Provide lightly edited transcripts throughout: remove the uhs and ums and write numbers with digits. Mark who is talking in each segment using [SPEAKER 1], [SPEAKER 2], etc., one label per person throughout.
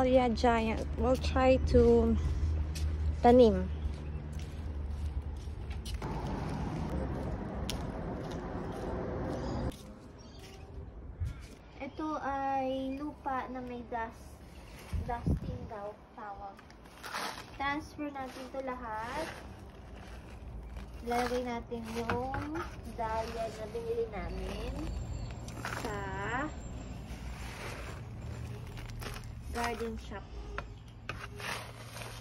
[SPEAKER 1] Dahlia Giant. We'll try to tanim. Ito ay lupa na may dusting daw tawag. Transfer natin ito lahat. Lagay natin yung dahlia na binili namin sa garden shop.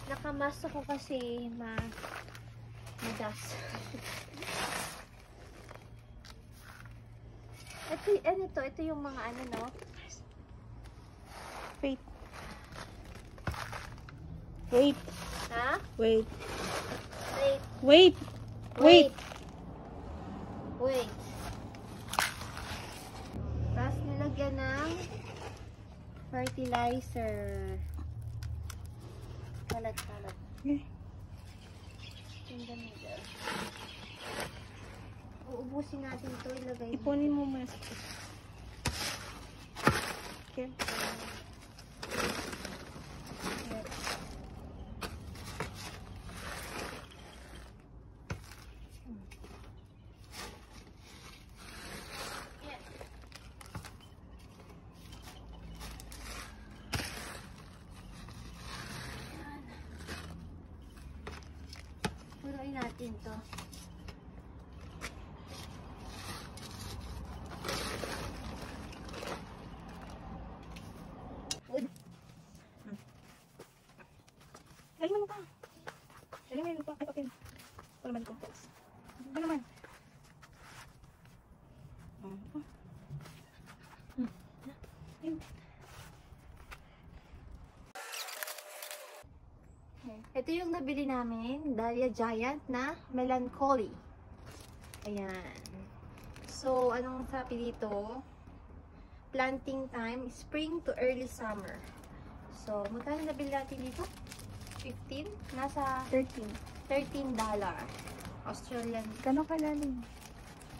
[SPEAKER 1] Nakamas ako kasi madas. Ito yung mga ano, no?
[SPEAKER 2] Wait. Wait.
[SPEAKER 1] Ha?
[SPEAKER 2] Wait.
[SPEAKER 1] Wait.
[SPEAKER 2] Wait. Wait.
[SPEAKER 1] Wait. Tapos nilagyan ng fertilizer. Kalat-kalat.
[SPEAKER 2] Okay.
[SPEAKER 1] In the middle. Uubusin natin ito. Ilagay
[SPEAKER 2] Ipunin mo muna. Okay.
[SPEAKER 1] Punuin natin to.
[SPEAKER 2] Lagyan mo pa. Lagyan mo pa. Ay, okay. Ito naman compost. Ito naman.
[SPEAKER 1] Ito yung nabili namin, Dahlia Giant na Melancholy. Ayan. So, anong sabi dito? Planting time, spring to early summer. So, magkano nabili natin dito? 15? Nasa
[SPEAKER 2] 13.
[SPEAKER 1] $13 Australian.
[SPEAKER 2] Gano'n kalalim?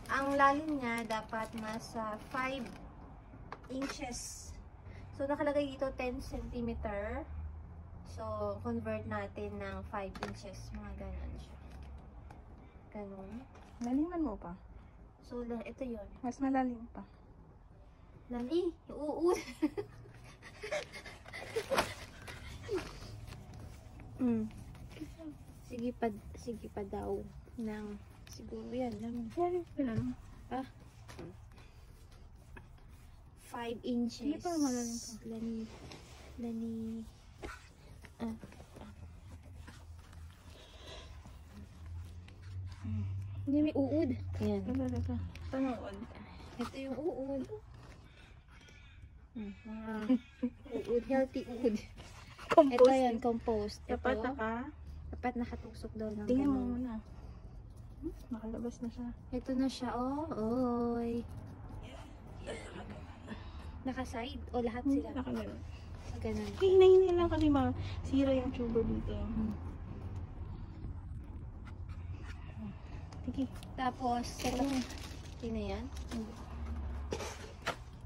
[SPEAKER 1] Ang lalim niya dapat nasa 5 inches. So, nakalagay dito 10 cm. So, convert natin ng 5 inches. Mga ganon siya. Ganon.
[SPEAKER 2] Laliman mo pa.
[SPEAKER 1] So, ito yun.
[SPEAKER 2] Mas malalim pa.
[SPEAKER 1] Lali. Oo. Sige pa daw. Siguro yan.
[SPEAKER 2] Lalim.
[SPEAKER 1] 5 inches.
[SPEAKER 2] Hindi pa malalim pa.
[SPEAKER 1] Lani. Hindi, may uod. Ayan.
[SPEAKER 2] Panood.
[SPEAKER 1] Ito yung uod. Uod. Healthy uod.
[SPEAKER 2] Compost.
[SPEAKER 1] Ito yan, compost.
[SPEAKER 2] Dapat
[SPEAKER 1] Ito, dapat nakatusok daw ng
[SPEAKER 2] tingnan mo
[SPEAKER 1] ganun.
[SPEAKER 2] muna. Nakalabas na siya.
[SPEAKER 1] Ito na siya, oy. Nakaside o lahat sila?
[SPEAKER 2] Nakalabas.
[SPEAKER 1] Ganun.
[SPEAKER 2] Hinay lang kasi masira yung tuber dito. Sige.
[SPEAKER 1] Tapos, ito yan.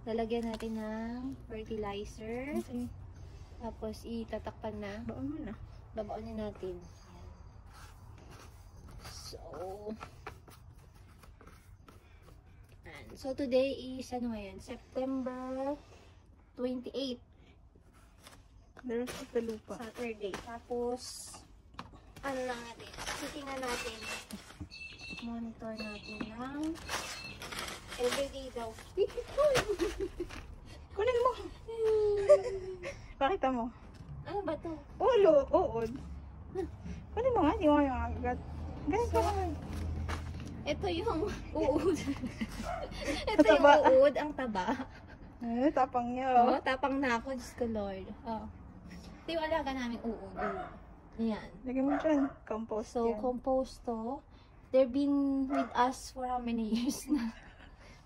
[SPEAKER 1] Lalagyan natin ng fertilizer.
[SPEAKER 2] Okay.
[SPEAKER 1] Tapos, itatakpan na.
[SPEAKER 2] Baon mo na.
[SPEAKER 1] Babaunin natin. So today is, ano ngayon? September 28.
[SPEAKER 2] The rest of the lupa.
[SPEAKER 1] Saturday. Tapos, ano lang natin? Titingnan natin. Monitor natin ng everyday daw.
[SPEAKER 2] Kunin mo! Pakita mo.
[SPEAKER 1] Ano ba to?
[SPEAKER 2] Uod. Kunin mo nga, hindi mo yung agad. Ganito naman.
[SPEAKER 1] Ito yung uod. Ito yung
[SPEAKER 2] Taba.
[SPEAKER 1] uod, ang taba.
[SPEAKER 2] Ay, tapang niya.
[SPEAKER 1] Oh, tapang na ako, Diyos ko Lord. Oh. Ito yung alaga namin uod. Yan.
[SPEAKER 2] Lagyan mo dyan. Compost
[SPEAKER 1] So,
[SPEAKER 2] yan.
[SPEAKER 1] compost to. They've been with us for how many years na?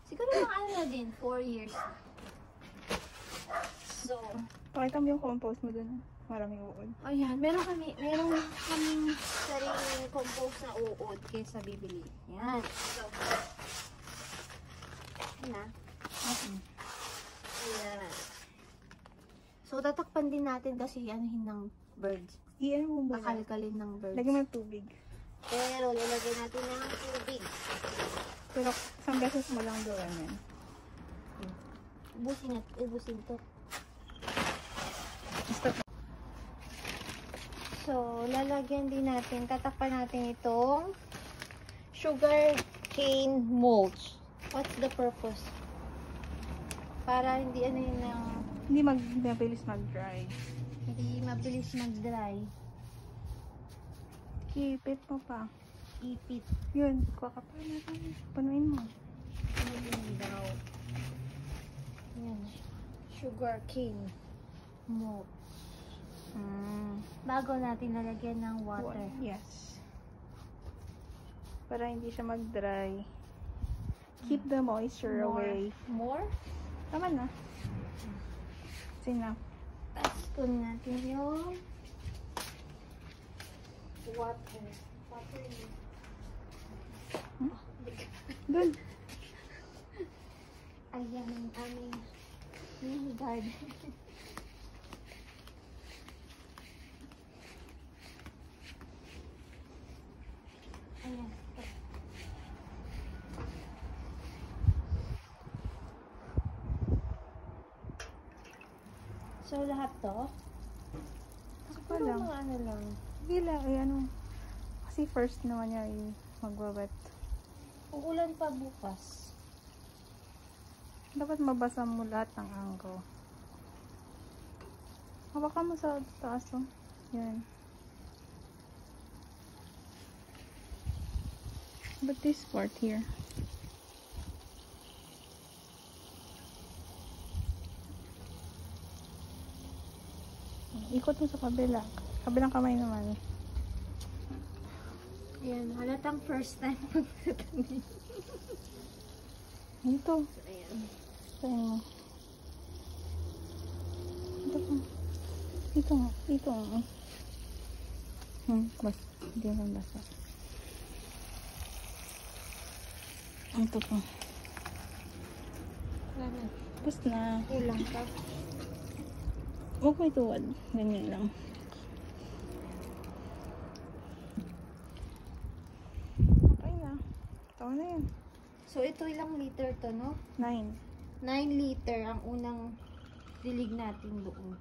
[SPEAKER 1] Siguro mga ano na din, 4 years. So,
[SPEAKER 2] Pakita mo yung compost mo dun. Maraming uod.
[SPEAKER 1] ayan, meron kaming sariling compost na uod kaysa bibili. Yan. So, yan na. Ayan. So, tatakpan din natin kasi anuhin ng birds.
[SPEAKER 2] Iyan mo ba?
[SPEAKER 1] Pakalkalin ng birds.
[SPEAKER 2] Lagyan mo ng tubig.
[SPEAKER 1] Pero, lalagyan natin ng tubig.
[SPEAKER 2] Pero, isang beses mo lang doon yan.
[SPEAKER 1] Ubusin to.
[SPEAKER 2] Stop.
[SPEAKER 1] So, lalagyan din natin, tatakpan natin itong sugar cane mulch. What's the purpose? Para hindi ano yun ng,
[SPEAKER 2] Hindi mabilis mag-dry.
[SPEAKER 1] hindi mabilis mag-dry.
[SPEAKER 2] Kipit mo pa.
[SPEAKER 1] Ipit.
[SPEAKER 2] Yun, kuha ka pa natin. Panuin mo.
[SPEAKER 1] Ano yun daw? Yan. Sugar cane mulch. Bago natin lalagyan ng water.
[SPEAKER 2] Yes. Para hindi siya mag-dry. Keep the moisture away.
[SPEAKER 1] More?
[SPEAKER 2] Tama na. It's enough.
[SPEAKER 1] Tapos kunin natin yung water. Water yun.
[SPEAKER 2] Doon.
[SPEAKER 1] Ayan ang aming mini garden. Ayan. So, lahat to?
[SPEAKER 2] Ako pa
[SPEAKER 1] Puro
[SPEAKER 2] lang.
[SPEAKER 1] mga ano lang.
[SPEAKER 2] Gila, ay ano. Kasi first naman niya yung magbabad.
[SPEAKER 1] Uulan pa bukas.
[SPEAKER 2] Dapat mabasa mo lahat ng angko. Hawakan mo sa taas oh. Yan. But this part here. Ikot mo sa kabila. Kabilang kamay naman.
[SPEAKER 1] Ayan, halatang first time magtatanim.
[SPEAKER 2] Ito.
[SPEAKER 1] Ayan.
[SPEAKER 2] Saan mo? Ito pa. Ito nga. Ito nga. Bas. Hindi naman basa. Ito pa.
[SPEAKER 1] Wala.
[SPEAKER 2] Bas na.
[SPEAKER 1] Kulang pa.
[SPEAKER 2] Huwag mo ituwad. Ganyan lang. Okay na. Tawa na yan.
[SPEAKER 1] So, ito ilang liter to, no?
[SPEAKER 2] 9.
[SPEAKER 1] 9 liter ang unang dilig natin doon.